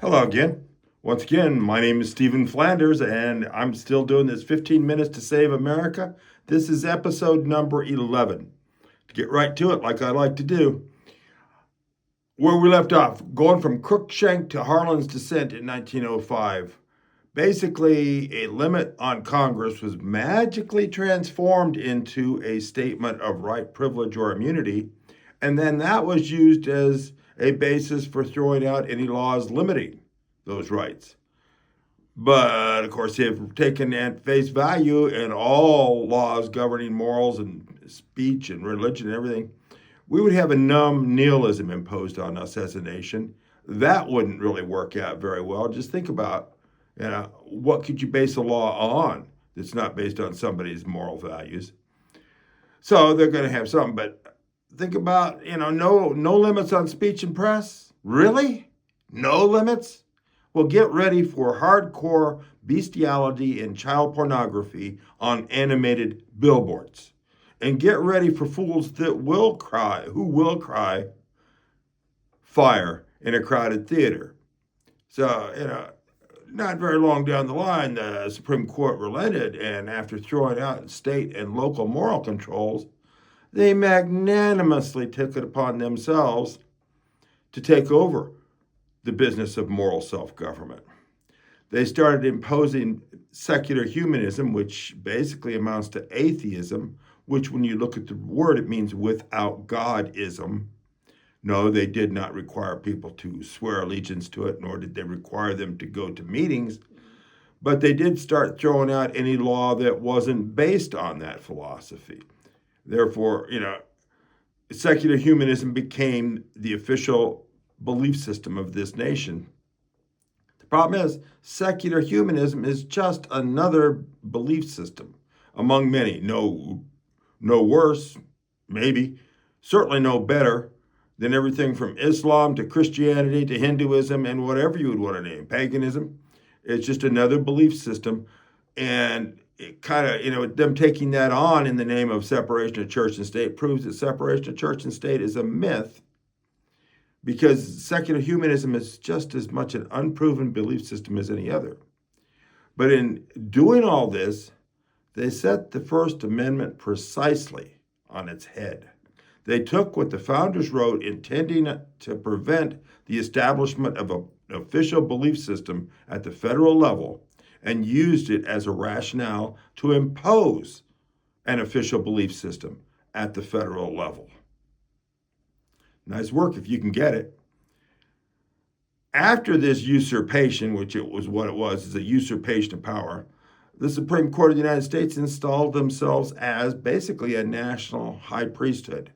Hello again. Once again, my name is Stephen Flanders, and I'm still doing this 15 Minutes to Save America. This is episode number 11. To get right to it, like I like to do, where we left off, going from Crookshank to Harlan's descent in 1905. Basically, a limit on Congress was magically transformed into a statement of right, privilege, or immunity, and then that was used as a basis for throwing out any laws limiting those rights. But of course, if taken at face value and all laws governing morals and speech and religion and everything, we would have a numb nihilism imposed on us as a nation. That wouldn't really work out very well. Just think about, what could you base a law on that's not based on somebody's moral values? So they're going to have something, but think about, no limits on speech and press. Really? No limits? Well, get ready for hardcore bestiality and child pornography on animated billboards. And get ready for fools who will cry fire in a crowded theater. So, not very long down the line, the Supreme Court relented, and after throwing out state and local moral controls, they magnanimously took it upon themselves to take over the business of moral self-government. They started imposing secular humanism, which basically amounts to atheism, which when you look at the word, it means without Godism. No, they did not require people to swear allegiance to it, nor did they require them to go to meetings, but they did start throwing out any law that wasn't based on that philosophy. Therefore, secular humanism became the official belief system of this nation. The problem is, secular humanism is just another belief system among many. No worse, maybe, certainly no better than everything from Islam to Christianity to Hinduism and whatever you would want to name, paganism. It's just another belief system. And it kind of, them taking that on in the name of separation of church and state proves that separation of church and state is a myth, because secular humanism is just as much an unproven belief system as any other. But in doing all this, they set the First Amendment precisely on its head. They took what the founders wrote, intending to prevent the establishment of an official belief system at the federal level, and used it as a rationale to impose an official belief system at the federal level. Nice work if you can get it. After this usurpation, which it was what it was, is a usurpation of power, the Supreme Court of the United States installed themselves as basically a national high priesthood,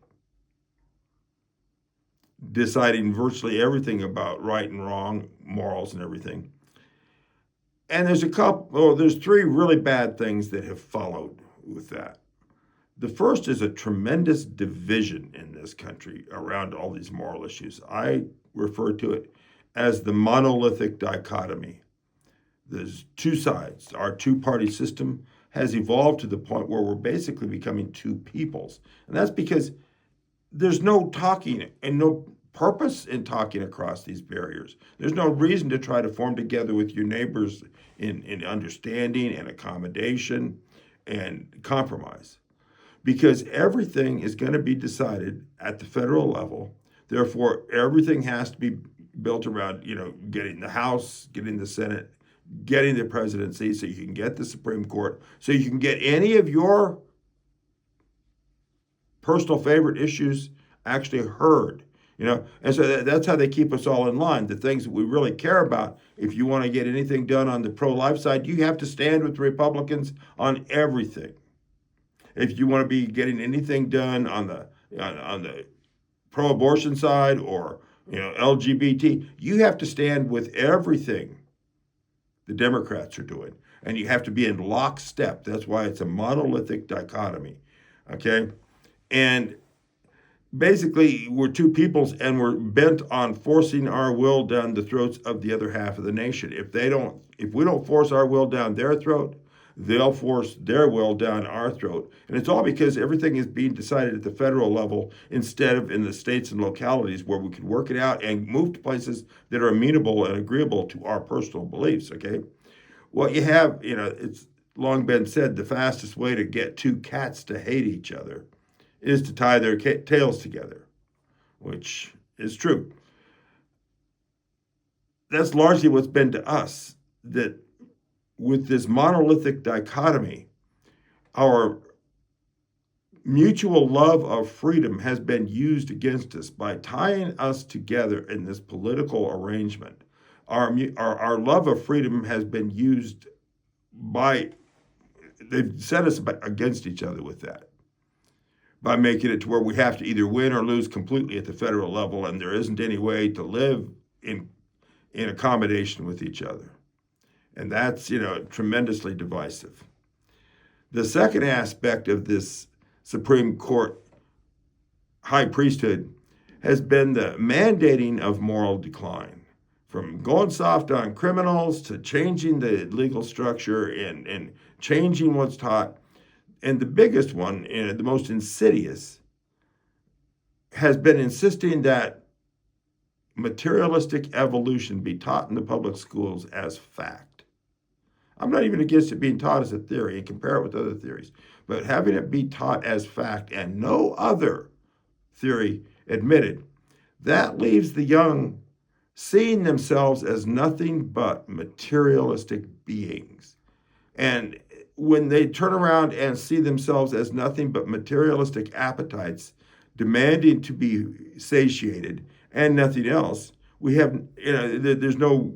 deciding virtually everything about right and wrong, morals and everything. And there's three really bad things that have followed with that. The first is a tremendous division in this country around all these moral issues. I refer to it as the monolithic dichotomy. There's two sides. Our two-party system has evolved to the point where we're basically becoming two peoples. And that's because there's no talking and no purpose in talking across these barriers. There's no reason to try to form together with your neighbors in understanding and accommodation and compromise, because everything is going to be decided at the federal level. Therefore, everything has to be built around, getting the House, getting the Senate, getting the presidency, so you can get the Supreme Court, so you can get any of your personal favorite issues actually heard. And so that's how they keep us all in line. The things that we really care about, if you want to get anything done on the pro-life side, you have to stand with the Republicans on everything. If you want to be getting anything done on the pro-abortion side or LGBT, you have to stand with everything the Democrats are doing, and you have to be in lockstep. That's why it's a monolithic dichotomy. Okay, and basically, we're two peoples, and we're bent on forcing our will down the throats of the other half of the nation. If we don't force our will down their throat, they'll force their will down our throat. And it's all because everything is being decided at the federal level instead of in the states and localities where we can work it out and move to places that are amenable and agreeable to our personal beliefs, okay? What you have, it's long been said the fastest way to get two cats to hate each other is to tie their tails together, which is true. That's largely what's been to us, that with this monolithic dichotomy, our mutual love of freedom has been used against us by tying us together in this political arrangement. Our love of freedom has been used by, they've set us against each other with that, by making it to where we have to either win or lose completely at the federal level, and there isn't any way to live in accommodation with each other. And that's, tremendously divisive. The second aspect of this Supreme Court high priesthood has been the mandating of moral decline, from going soft on criminals to changing the legal structure and changing what's taught. And the biggest one, and the most insidious, has been insisting that materialistic evolution be taught in the public schools as fact. I'm not even against it being taught as a theory and compare it with other theories, but having it be taught as fact and no other theory admitted, that leaves the young seeing themselves as nothing but materialistic beings. And when they turn around and see themselves as nothing but materialistic appetites demanding to be satiated and nothing else, we have, there's no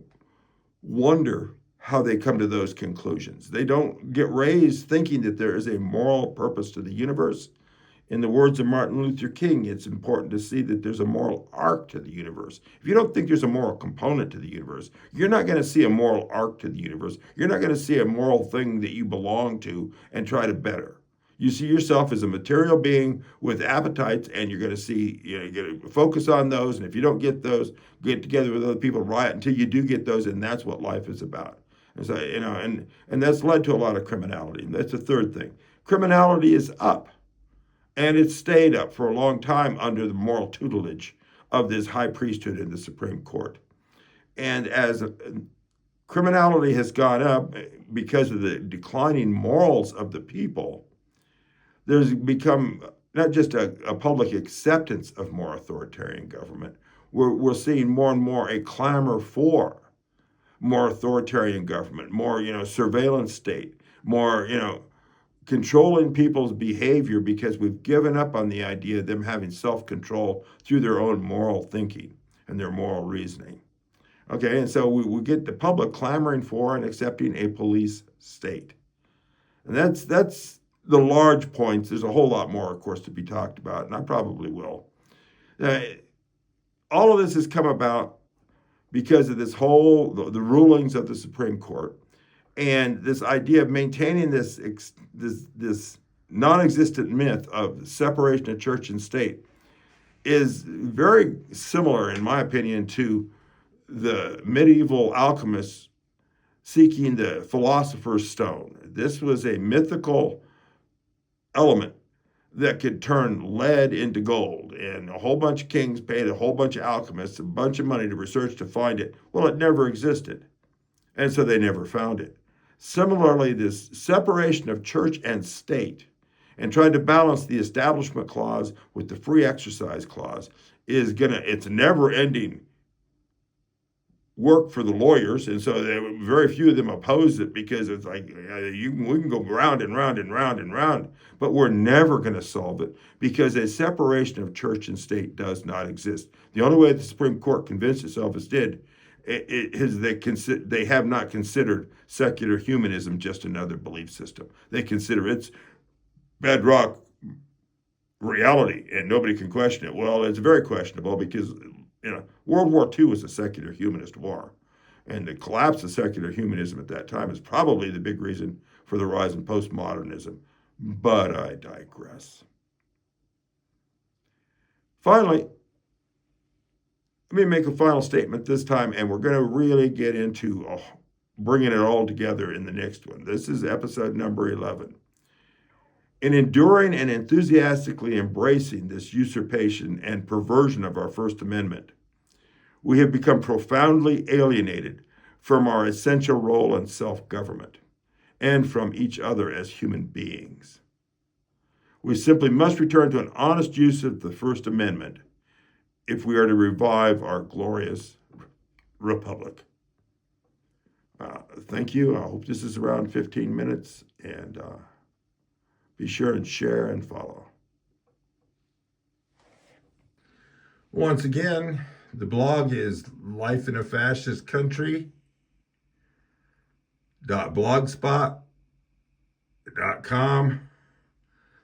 wonder how they come to those conclusions. They don't get raised thinking that there is a moral purpose to the universe. In the words of Martin Luther King, it's important to see that there's a moral arc to the universe. If you don't think there's a moral component to the universe, you're not going to see a moral arc to the universe. You're not going to see a moral thing that you belong to and try to better. You see yourself as a material being with appetites, and you're going to see, you're going to focus on those. And if you don't get those, get together with other people, riot until you do get those, and that's what life is about. And so, and that's led to a lot of criminality. And that's the third thing. Criminality is up. And it stayed up for a long time under the moral tutelage of this high priesthood in the Supreme Court. And as criminality has gone up because of the declining morals of the people, there's become not just a public acceptance of more authoritarian government. We're seeing more and more a clamor for more authoritarian government, more, surveillance state, more, controlling people's behavior, because we've given up on the idea of them having self-control through their own moral thinking and their moral reasoning. Okay, and so we get the public clamoring for and accepting a police state. And that's the large points. There's a whole lot more, of course, to be talked about, and I probably will. All of this has come about because of this whole, the rulings of the Supreme Court, and this idea of maintaining this non-existent myth of separation of church and state is very similar, in my opinion, to the medieval alchemists seeking the philosopher's stone. This was a mythical element that could turn lead into gold, and a whole bunch of kings paid a whole bunch of alchemists a bunch of money to research to find it. Well, it never existed, and so they never found it. Similarly, this separation of church and state and trying to balance the Establishment Clause with the Free Exercise Clause it's never-ending work for the lawyers, and so very few of them oppose it, because it's like we can go round and round and round and round, but we're never going to solve it, because a separation of church and state does not exist. The only way the Supreme Court convinced itself is they have not considered secular humanism just another belief system. They consider its bedrock reality, and nobody can question it. Well, it's very questionable, because World War II was a secular humanist war, and the collapse of secular humanism at that time is probably the big reason for the rise in postmodernism. But I digress. Finally, let me make a final statement this time, and we're going to really get into bringing it all together in the next one. This is episode number 11. In enduring and enthusiastically embracing this usurpation and perversion of our First Amendment, we have become profoundly alienated from our essential role in self-government and from each other as human beings. We simply must return to an honest use of the First Amendment if we are to revive our glorious republic. Thank you. I hope this is around 15 minutes, and be sure and share and follow. Once again, the blog is lifeinafascistcountry.blogspot.com.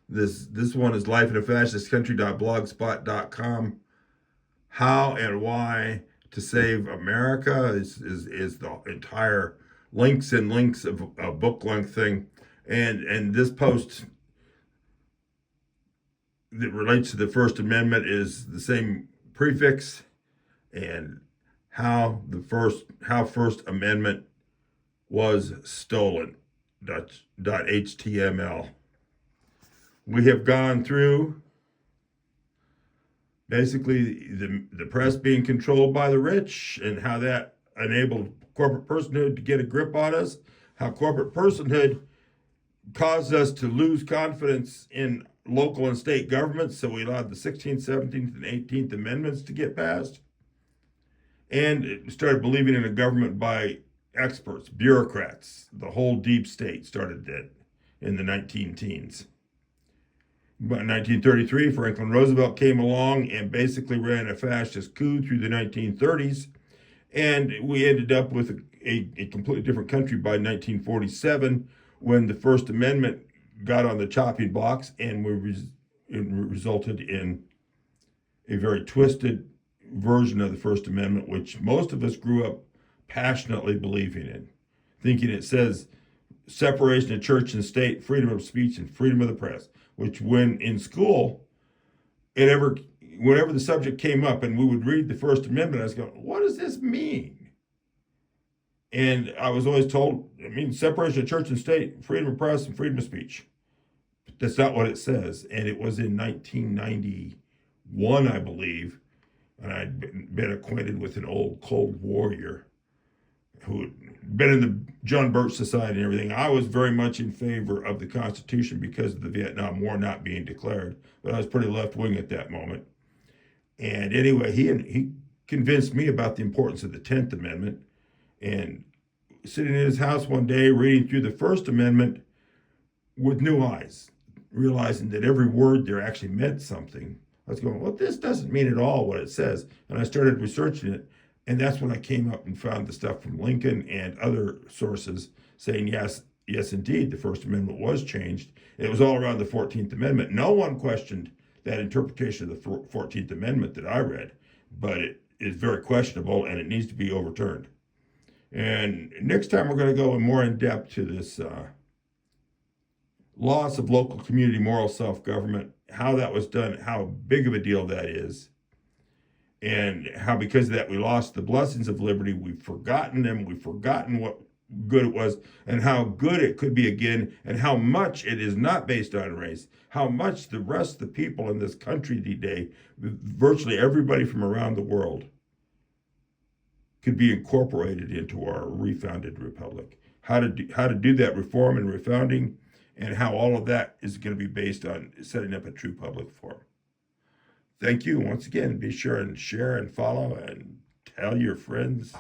This one is lifeinafascistcountry.blogspot.com. How and why to save America is the entire links of a book-length thing. And this post that relates to the First Amendment is the same prefix, and how First Amendment was stolen. .html. We have gone through basically the press being controlled by the rich and how that enabled corporate personhood to get a grip on us, how corporate personhood caused us to lose confidence in local and state governments, so we allowed the 16th, 17th, and 18th Amendments to get passed, and it started believing in a government by experts, bureaucrats. The whole deep state started that in the 19-teens. But in 1933, Franklin Roosevelt came along and basically ran a fascist coup through the 1930s, and we ended up with a completely different country by 1947, when the First Amendment got on the chopping blocks and resulted in a very twisted version of the First Amendment, which most of us grew up passionately believing in, thinking it says separation of church and state, freedom of speech, and freedom of the press, which when in school, whenever the subject came up and we would read the First Amendment, I was going, what does this mean? And I was always told, it means separation of church and state, freedom of press, and freedom of speech. But that's not what it says. And it was in 1991, I believe, and I'd been acquainted with an old Cold Warrior who had been in the John Birch Society and everything. I was very much in favor of the Constitution because of the Vietnam War not being declared, but I was pretty left-wing at that moment. And anyway, he convinced me about the importance of the 10th Amendment, and sitting in his house one day reading through the First Amendment with new eyes, realizing that every word there actually meant something. I was going, well, this doesn't mean at all what it says. And I started researching it. And that's when I came up and found the stuff from Lincoln and other sources saying, yes, indeed, the First Amendment was changed. It was all around the 14th Amendment. No one questioned that interpretation of the 14th Amendment that I read, but it is very questionable and it needs to be overturned. And next time we're going to go more in depth to this loss of local community moral self-government, how that was done, how big of a deal that is, and how because of that we lost the blessings of liberty. We've forgotten them. We've forgotten what good it was and how good it could be again, and how much it is not based on race, how much the rest of the people in this country today, virtually everybody from around the world, could be incorporated into our refounded republic. How to do that reform and refounding, and how all of that is going to be based on setting up a true public forum. Thank you once again. Be sure and share and follow and tell your friends.